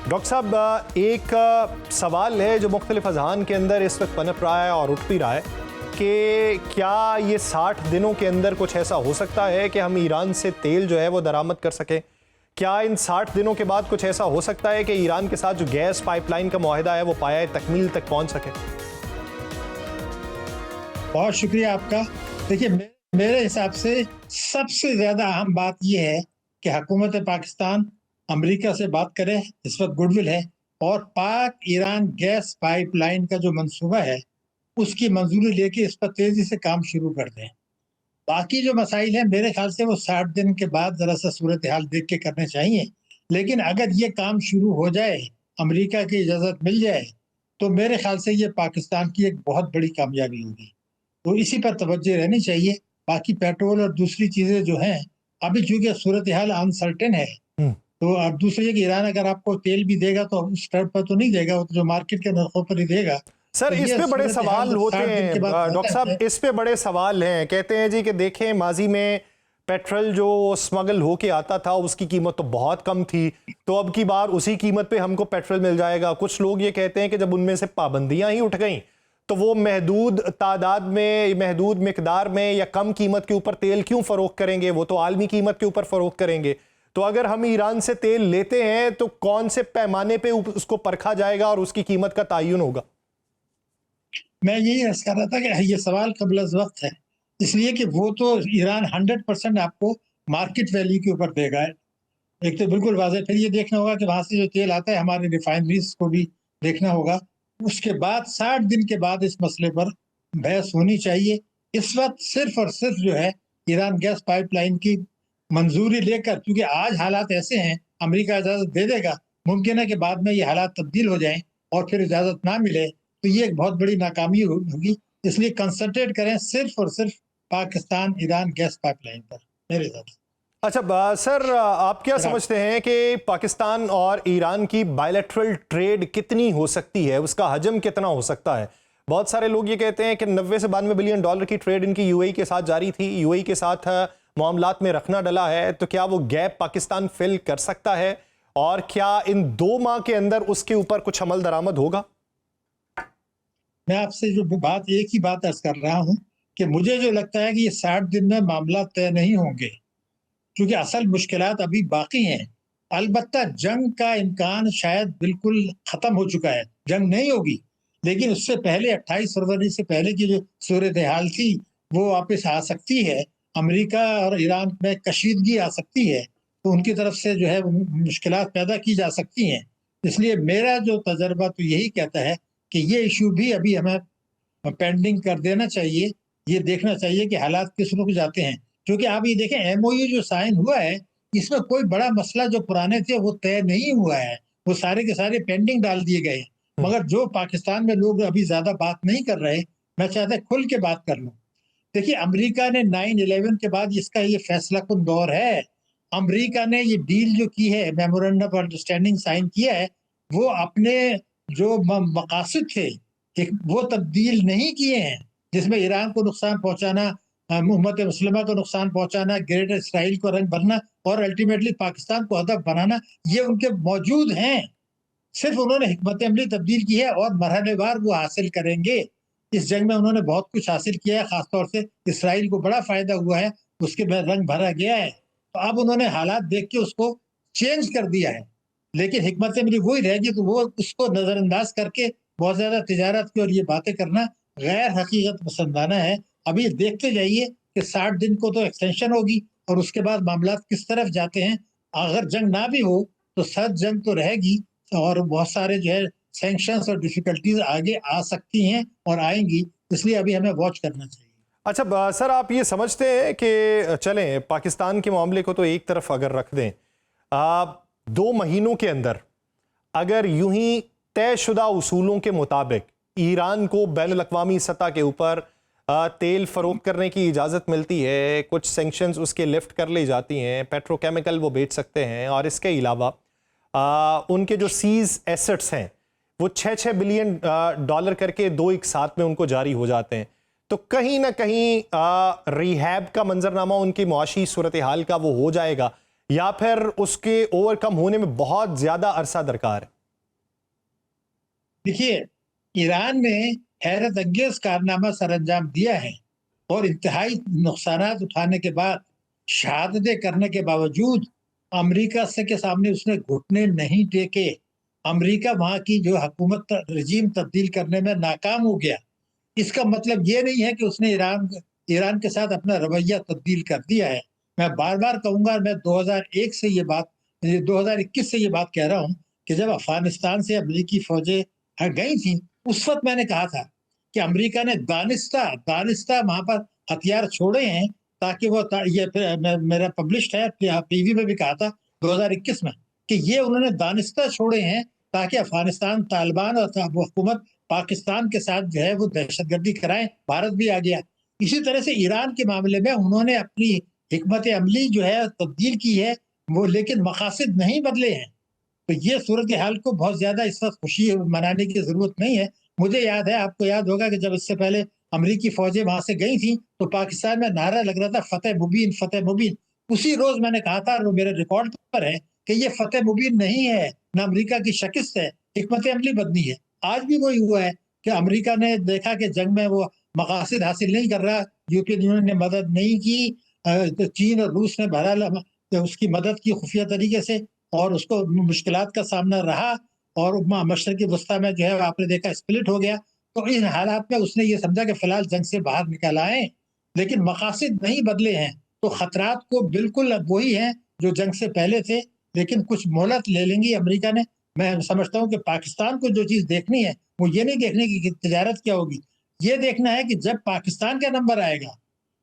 Doctor साहब, एक सवाल है जो मुख्तलिफ अज़हान के अंदर इस वक्त पनप रहा है और उठ भी रहा है कि क्या ये 60 दिनों के अंदर कुछ ऐसा हो सकता है कि हम ईरान से तेल जो है वो दरामद कर सकें? क्या इन 60 दिनों के बाद कुछ ऐसा हो सकता है कि ईरान के साथ जो गैस पाइपलाइन का मुआहदा है वो पाया तकमील तक पहुंच सके? बहुत शुक्रिया आपका। देखिए, मेरे हिसाब से सबसे ज्यादा अहम बात यह है कि हुकूमत पाकिस्तान अमेरिका से बात करे, इस वक्त गुडविल है, और पाक ईरान गैस पाइपलाइन का जो मंसूबा है उसकी मंजूरी लेके इस पर तेजी से काम शुरू कर दें। बाकी जो मसाइल हैं मेरे ख्याल से वो 60 दिन के बाद जरा सा सूरत हाल देख के करने चाहिए, लेकिन अगर ये काम शुरू हो जाए, अमेरिका की इजाजत मिल जाए, तो मेरे ख्याल से ये पाकिस्तान की एक बहुत बड़ी कामयाबी होगी। तो इसी पर तवज्जो रहनी चाहिए। बाकी पेट्रोल और दूसरी चीजें जो हैं, अभी चूंकि सूरत हाल अनसर्टेन है, तो अब दूसरी कि ईरान अगर आपको तेल भी देगा तो उस स्तर पर तो नहीं देगा, वो तो जो मार्केट के नरखों पर ही देगा। सर, तो इस ये पे बड़े सूरत हाल सवाल जब होते 60 दिन हैं के बाद डॉक्टर साहब, इस पे बड़े सवाल हैं। कहते हैं जी कि देखें, माजी में पेट्रोल जो स्मगल होके आता था उसकी कीमत तो बहुत कम थी, तो अब की बार उसी कीमत पे हमको पेट्रोल मिल जाएगा। कुछ लोग ये कहते हैं कि जब उनमें से पाबंदियां ही उठ गई तो वो महदूद तादाद में, महदूद मिकदार में या कम कीमत के ऊपर तेल क्यों फरोख्त करेंगे, वो तो आलमी कीमत के ऊपर फरोख्त करेंगे। तो अगर हम ईरान से तेल लेते हैं तो कौन से पैमाने पे उसको परखा जाएगा और उसकी कीमत का तयन होगा? मैं यही अर्ज कर रहा था कि ये सवाल कबल अज़ वक्त है, इसलिए कि वो तो ईरान 100% आपको मार्केट वैल्यू के ऊपर देगा। एक तो बिल्कुल वाज़ेह, फिर ये देखना होगा कि वहां से जो तेल आता है हमारे रिफाइनरीज को भी देखना होगा। उसके बाद 60 दिन के बाद इस मसले पर बहस होनी चाहिए। इस वक्त सिर्फ और सिर्फ जो है ईरान गैस पाइपलाइन की मंजूरी लेकर, क्योंकि आज हालात ऐसे हैं, अमेरिका इजाजत दे देगा, मुमकिन है कि बाद में ये हालात तब्दील हो जाएं और फिर इजाजत ना मिले, तो ये एक बहुत बड़ी नाकामी होगी। इसलिए कंसंट्रेट करें सिर्फ और सिर्फ पाकिस्तान ईरान गैस पाइपलाइन पर, मेरे हिसाब से। अच्छा सर, आप क्या समझते हैं कि पाकिस्तान और ईरान की बायलैटरल ट्रेड कितनी हो सकती है, उसका हजम कितना हो सकता है? बहुत सारे लोग ये कहते हैं कि 90 से 92 बिलियन डॉलर की ट्रेड इनकी यूएई के साथ जारी थी, यूएई के साथ मामलात में रखना डला है, तो क्या वो गैप पाकिस्तान फिल कर सकता है और क्या इन 2 माह के अंदर उसके ऊपर कुछ अमल दरामद होगा? मैं आपसे जो बात, एक ही बात अर्ज कर रहा हूं कि मुझे जो लगता है कि ये 60 दिन में मामला तय नहीं होंगे, क्योंकि असल मुश्किलात अभी बाकी हैं। अलबत्ता जंग का इम्कान शायद बिल्कुल खत्म हो चुका है, जंग नहीं होगी, लेकिन उससे पहले 28 फरवरी से पहले की जो सूरत हाल थी वो वापस आ सकती है। अमेरिका और ईरान में कशीदगी आ सकती है, तो उनकी तरफ से जो है मुश्किलात पैदा की जा सकती हैं। इसलिए मेरा जो तजर्बा तो यही कहता है कि ये इशू भी अभी हमें पेंडिंग कर देना चाहिए। ये देखना चाहिए कि हालात किस रुख जाते हैं, क्योंकि आप ये देखें एमओयू जो साइन हुआ है, इसमें कोई बड़ा मसला जो पुराने थे वो तय नहीं हुआ है, वो सारे के सारे पेंडिंग डाल दिए गए। मगर जो पाकिस्तान में लोग अभी ज्यादा बात नहीं कर रहे, मैं चाहता खुल के बात कर लूं। देखिए, अमेरिका ने 9/11 के बाद इसका ये फैसला कुन दौर है। अमेरिका ने ये डील जो की है, मेमोरेंडम ऑफ अंडरस्टैंडिंग साइन किया है, वो अपने जो मकासद थे वो तब्दील नहीं किए हैं, जिसमें ईरान को नुकसान पहुंचाना, उम्मत मुस्लिमा को नुकसान पहुंचाना, ग्रेटर इसराइल को रंग भरना और अल्टीमेटली पाकिस्तान को हदफ बनाना, ये उनके मौजूद हैं। सिर्फ उन्होंने हिकमत अमली तब्दील की है और मरहलेवार वो हासिल करेंगे। इस जंग में उन्होंने बहुत कुछ हासिल किया है, खासतौर से इसराइल को बड़ा फायदा हुआ है, उसके बाद रंग भरा गया है। तो अब उन्होंने हालात देख के उसको चेंज कर दिया है, लेकिन हिकमत अमली वही रहेगी, तो वो उसको नजरअंदाज करके बहुत ज्यादा तिजारत की और ये बातें करना गैर हकीकत पसंदाना है। अभी देखते जाइए कि 60 दिन को तो एक्सटेंशन होगी और उसके बाद मामला किस तरफ जाते हैं। अगर जंग ना भी हो तो सख्त जंग तो रहेगी और बहुत सारे जो है सैंक्शंस और डिफिकल्टीज आगे आ सकती हैं और आएंगी, इसलिए अभी हमें वॉच करना चाहिए। अच्छा सर, आप ये समझते हैं कि चलें पाकिस्तान के मामले को तो एक तरफ अगर रख दें, 2 महीनों के अंदर अगर यूं ही तयशुदा उसूलों के मुताबिक ईरान को बैनुल अक़वामी सतह के ऊपर तेल फरोख्त करने की इजाज़त मिलती है, कुछ सेंक्शंस उसके लिफ्ट कर ली जाती हैं, पेट्रोकेमिकल वो बेच सकते हैं, और इसके अलावा उनके जो सीज एसेट्स हैं वो 6-6 बिलियन डॉलर करके 2 एक साथ में उनको जारी हो जाते हैं, तो कहीं ना कहीं रिहैब का मंजरनामा उनकी मुआशी सूरत हाल का वो हो जाएगा, या फिर उसके ओवरकम होने में बहुत ज़्यादा अरसा दरकार है? देखिए, ईरान ने हैरत अंगेज कारनामा सर अंजाम दिया है और इंतहाई नुकसानात उठाने के बाद, शहादतें करने के बावजूद अमेरिका से के सामने उसने घुटने नहीं टेके। अमेरिका वहाँ की जो हुकूमत रजीम तब्दील करने में नाकाम हो गया। इसका मतलब ये नहीं है कि उसने ईरान के साथ अपना रवैया तब्दील कर दिया है। मैं बार-बार कहूँगा, मैं 2001 से ये बात 2021 से ये बात कह रहा हूँ कि जब अफ़गानिस्तान से अमेरिकी फ़ौजें गई थी, उस वक़्त मैंने कहा था कि अमेरिका ने दानिस्ता वहाँ पर हथियार छोड़े हैं ताकि वो ता ये मेरा पब्लिश्ड है, पीवी में भी कहा था 2021 में कि ये उन्होंने दानिस्ता छोड़े हैं ताकि अफ़गानिस्तान तालिबान और वो हुकूमत पाकिस्तान के साथ जो है वो दहशतगर्दी कराएँ, भारत भी आ गया। इसी तरह से ईरान के मामले में उन्होंने अपनी हिकमत अमली जो है तब्दील की है, वो लेकिन मकासद नहीं बदले हैं। तो ये सूरत हाल को बहुत ज़्यादा इस वक़्त खुशी मनाने की ज़रूरत नहीं है। मुझे याद है, आपको याद होगा कि जब इससे पहले अमेरिकी फ़ौजें वहाँ से गई थीं, तो पाकिस्तान में नारा लग रहा था फ़तेह मुबीन, फ़तेह मुबीन। उसी रोज़ मैंने कहा था, और वो मेरे रिकॉर्ड पर है, कि ये फ़तेह मुबीन नहीं है, ना अमेरिका की शिकस्त है, हिकमत अमली बदली है। आज भी वही हुआ है कि अमेरिका ने देखा कि जंग में वो मकासद हासिल नहीं कर रहा, यूरोपियन यूनियन ने मदद नहीं की, तो चीन और रूस ने बहरहाल उसकी मदद की खुफिया तरीके से, और उसको मुश्किलात का सामना रहा, और मशरक़ी वस्ता में जो है आपने देखा स्प्लिट हो गया। तो इन हालात में उसने ये समझा कि फ़िलहाल जंग से बाहर निकल आएँ, लेकिन मकासद नहीं बदले हैं। तो खतरात को बिल्कुल अब वही हैं जो जंग से पहले थे, लेकिन कुछ मोहलत ले लेंगी अमेरिका ने। मैं समझता हूँ कि पाकिस्तान को जो चीज़ देखनी है, वो ये नहीं देखनी कि तिजारत क्या होगी। ये देखना है कि जब पाकिस्तान का नंबर आएगा,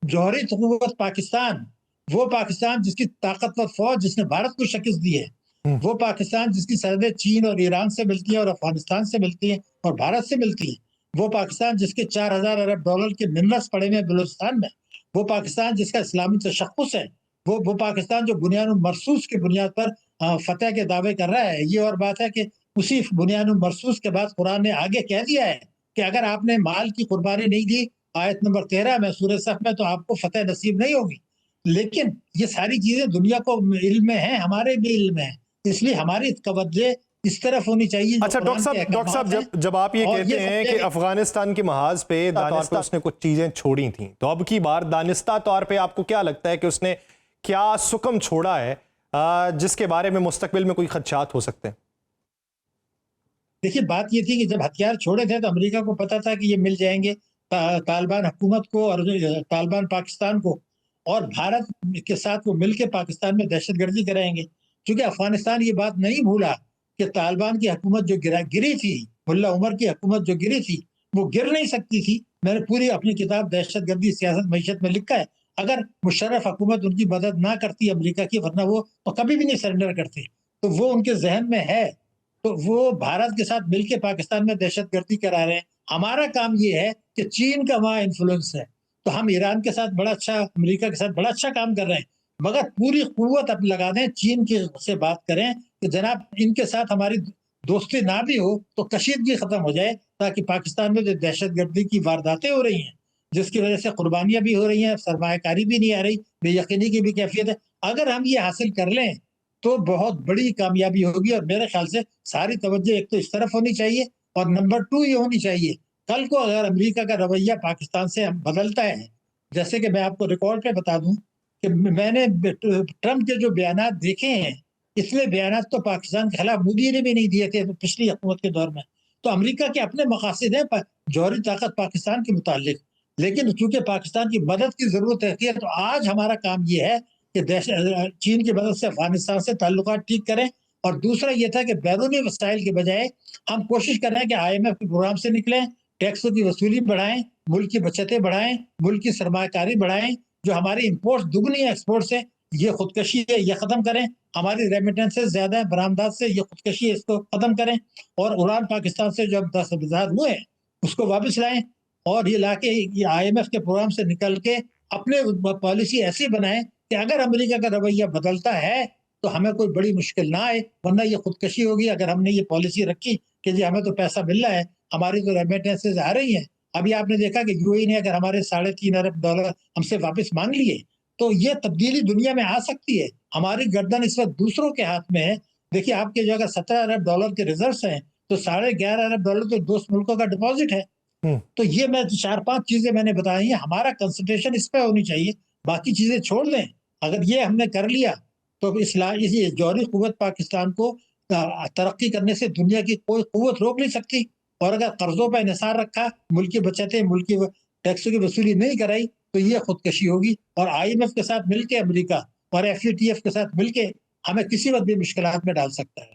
जौहरी कुव्वत पाकिस्तान, वो पाकिस्तान जिसकी ताकतवर फ़ौज जिसने भारत को शिकस्त दी है, हुँ। वो पाकिस्तान जिसकी सरहदें चीन और ईरान से मिलती हैं और अफ़गानिस्तान से मिलती हैं और भारत से मिलती हैं, वो पाकिस्तान जिसके 4000 अरब डॉलर के मिनरल्स पड़े हुए हैं बलूचिस्तान में, वो पाकिस्तान जिसका इस्लामी तशख़्ख़ुस है, वो पाकिस्तान जो बुनियानुल मरसूस की बुनियाद पर फ़तह के दावे कर रहा है। ये और बात है कि उसी बुनियानुल मरसूस के बाद कुरान ने आगे कह दिया है कि अगर आपने माल की कुर्बानी नहीं दी, आयत नंबर 13 में सूरह सफ़ में, तो आपको फ़तह नसीब नहीं होगी। लेकिन ये सारी चीज़ें दुनिया को इल्म में हैं, हमारे भी इल्म में हैं। इसलिए हमारी तवज्जो इस तरफ होनी चाहिए जो अच्छा कुरान के डॉक्टर साहब, अहकामात हैं, जब आप ये और कहते ये हैं समझे कि कि अफगानिस्तान के महाज पे तौर पे उसने कुछ चीजें छोड़ी थी, तो अब की बार दानिस्ता तौर पे आपको क्या लगता है कि उसने क्या सुकम छोड़ा है जिसके बारे में मुस्तकबिल में कोई खदशात हो सकते हैं? देखिए, बात ये थी कि जब हथियार छोड़े थे तो अमेरिका को पता था कि ये मिल जाएँगे तालिबान हुकूमत को और तालिबान पाकिस्तान को, और भारत के साथ वो मिल के पाकिस्तान में दहशतगर्दी कराएँगे। क्योंकि अफ़गानिस्तान ये बात नहीं भूला कि तालिबान की हुकूमत जो गिरी थी, मुल्ला उमर की हुकूमत जो गिरी थी, वो गिर नहीं सकती थी। मैंने पूरी अपनी किताब दहशतगर्दी, सियासत, मईशत में लिखा है। अगर मुशर्रफ हुकूमत उनकी मदद ना करती अमेरिका की, वरना वो तो कभी भी नहीं सरेंडर करते। तो वो उनके ज़हन में है। तो वो भारत के साथ मिलके पाकिस्तान में दहशतगर्दी करा रहे हैं। हमारा काम ये है कि चीन का वहाँ इन्फ्लुएंस है, तो हम ईरान के साथ बड़ा अच्छा, अमेरिका के साथ बड़ा अच्छा काम कर रहे हैं। मगर पूरी क़ुव्वत अब लगा दें, चीन के से बात करें कि जनाब इनके साथ हमारी दोस्ती ना भी हो, तो कशीदगी खत्म हो जाए, ताकि पाकिस्तान में जो दहशतगर्दी की वारदातें हो रही हैं, जिसकी वजह से कुर्बानियाँ भी हो रही हैं, सरमायाकारी भी नहीं आ रही, बेयकीनी की भी कैफियत है। अगर हम ये हासिल कर लें, तो बहुत बड़ी कामयाबी होगी, और मेरे ख्याल से सारी तवज्जो एक तो इस तरफ होनी चाहिए, और नंबर 2 ये होनी चाहिए, कल को अगर अमेरिका का रवैया पाकिस्तान से बदलता है, जैसे कि मैं आपको रिकॉर्ड पे बता दूं कि मैंने ट्रंप के जो बयानात देखे हैं, इसमें बयानात तो पाकिस्तान के खिलाफ मोदी ने भी नहीं दिए थे पिछली हुकूमत के दौर में। तो अमेरिका के अपने मकासद हैं जौहरी ताकत पाकिस्तान के मुतालिक, लेकिन चूंकि पाकिस्तान की मदद की जरूरत है, तो आज हमारा काम ये है कि चीन की मदद से अफगानिस्तान से ताल्लुकात ठीक करें। और दूसरा ये था कि बैरूनी वसाइल के बजाय हम कोशिश करें कि IMF के प्रोग्राम से निकलें, टैक्सों की वसूली बढ़ाएं, मुल्क की बचतें बढ़ाएं, मुल्क की सरमायाकारी बढ़ाएं, जो हमारी इम्पोर्ट दुगनी है एक्सपोर्ट से, ये खुदकशी है, ये खत्म करें। हमारी रेमिटेंसेस ज्यादा है बरामदात से, ये खुदकशी है, इसको खत्म करें। और उड़ान पाकिस्तान से जो 10,000 हुए हैं, उसको वापस लाएं, और ये लाके ये IMF के प्रोग्राम से निकल के अपने पॉलिसी ऐसी बनाएं कि अगर अमेरिका का रवैया बदलता है, तो हमें कोई बड़ी मुश्किल ना आए, वरना ये खुदकशी होगी। अगर हमने ये पॉलिसी रखी कि जी हमें तो पैसा मिल रहा है, हमारी तो रेमिटेंसेस आ रही हैं। अभी आपने देखा कि UAE ने अगर हमारे $3.5 अरब डॉलर हमसे वापस मांग लिए, तो ये तब्दीली दुनिया में आ सकती है। हमारी गर्दन इस वक्त दूसरों के हाथ में है। देखिए, आपके जो अगर $17 अरब के रिजर्व हैं, तो $11.5 अरब तो दोस्त मुल्कों का डिपॉजिट है। तो ये मैं 4-5 चीजें मैंने बताई हैं, हमारा कंसंट्रेशन इस पे होनी चाहिए, बाकी चीजें छोड़ दें। अगर ये हमने कर लिया तो इस जौहरी कुव्वत पाकिस्तान को तरक्की करने से दुनिया की कोई कुव्वत रोक नहीं सकती। और अगर कर्जों पर इन्हिसार रखा, मुल्की बचतें, मुल्की टैक्सों की वसूली नहीं कराई, तो ये खुदकशी होगी। और IMF के साथ मिलकर अमेरिका और FATF के साथ मिलकर हमें किसी वक्त भी मुश्किलात में डाल सकता है।